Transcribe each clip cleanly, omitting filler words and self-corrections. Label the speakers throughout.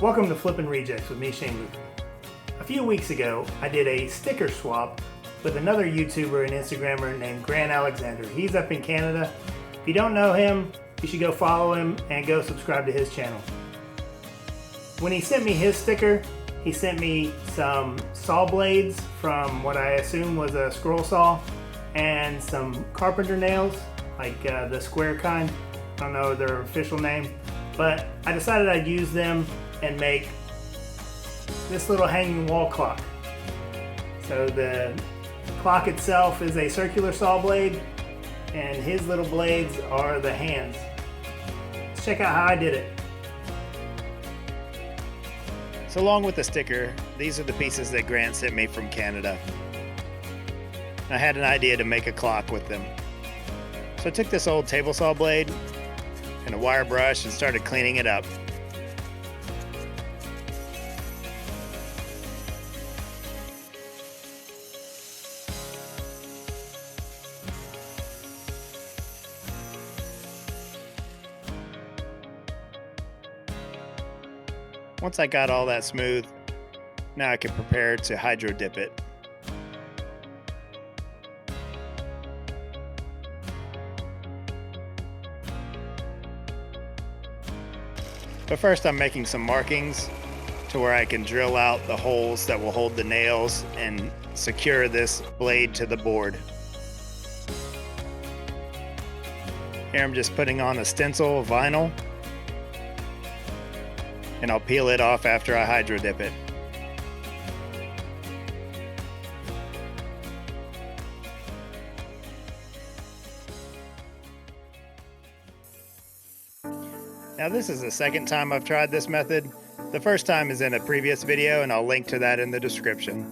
Speaker 1: Welcome to Flippin' Rejects with me, Shane Luther. A few weeks ago, I did a sticker swap with another YouTuber and Instagrammer named Grant Alexander. He's up in Canada. If you don't know him, you should go follow him and go subscribe to his channel. When he sent me his sticker, he sent me some saw blades from what I assume was a scroll saw and some carpenter nails, like the square kind. I don't know their official name, but I decided I'd use them and make this little hanging wall clock. So the clock itself is a circular saw blade and his little blades are the hands. Let's check out how I did it. So along with the sticker, these are the pieces that Grant sent me from Canada. I had an idea to make a clock with them. So I took this old table saw blade and a wire brush and started cleaning it up. Once I got all that smooth, now I can prepare to hydro dip it. But first I'm making some markings to where I can drill out the holes that will hold the nails and secure this blade to the board. Here I'm just putting on a stencil of vinyl, and I'll peel it off after I hydro dip it. Now this is the second time I've tried this method. The first time is in a previous video and I'll link to that in the description.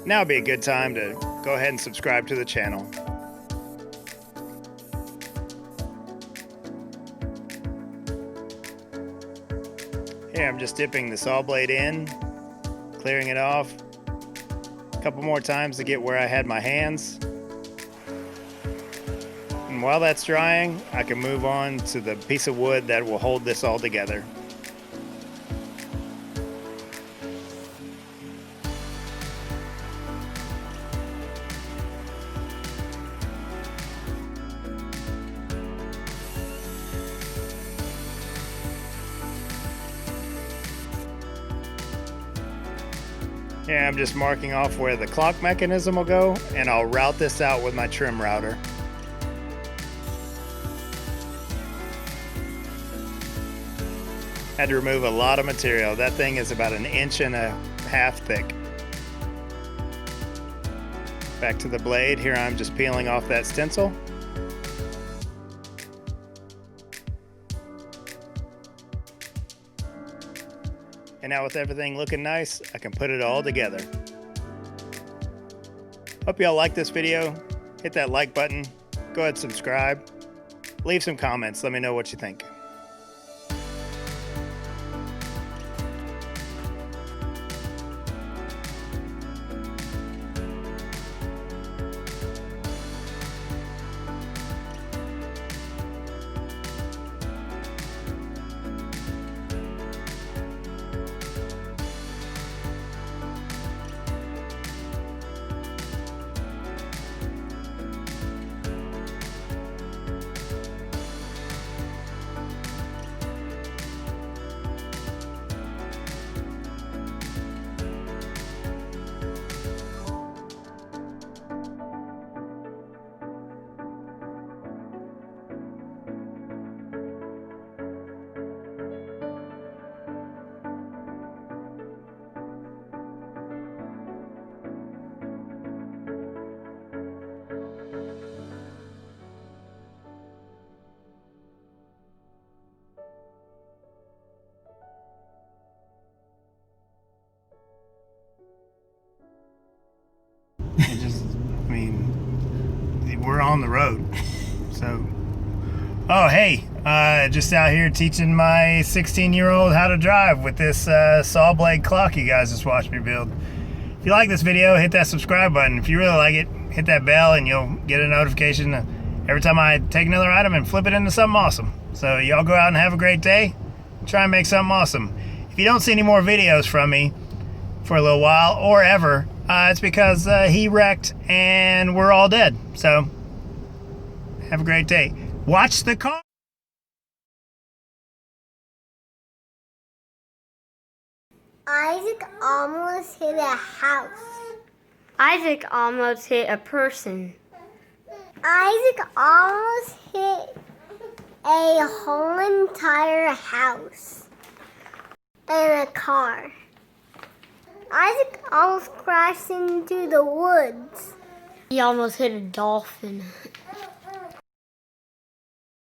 Speaker 1: Now would be a good time to go ahead and subscribe to the channel. Here I'm just dipping the saw blade in, clearing it off a couple more times to get where I had my hands. And while that's drying, I can move on to the piece of wood that will hold this all together. Here I'm just marking off where the clock mechanism will go, and I'll route this out with my trim router. Had to remove a lot of material. That thing is about 1.5 inches thick. Back to the blade. Here I'm just peeling off that stencil. And now with everything looking nice, I can put it all together. Hope y'all like this video. Hit that like button. Go ahead and subscribe. Leave some comments. Let me know what you think. We're on the road. So, oh hey, just out here teaching my 16-year-old how to drive with this saw blade clock you guys just watched me build. If you like this video, hit that subscribe button. If you really like it, hit that bell and you'll get a notification every time I take another item and flip it into something awesome. So y'all go out and have a great day. Try and make something awesome. If you don't see any more videos from me for a little while or ever, it's because he wrecked and we're all dead. So have a great day. Watch the car.
Speaker 2: Isaac almost hit a house.
Speaker 3: Isaac almost hit a person.
Speaker 2: Isaac almost hit a whole entire house and a car. Isaac almost crashed into the woods.
Speaker 3: He almost hit a dolphin.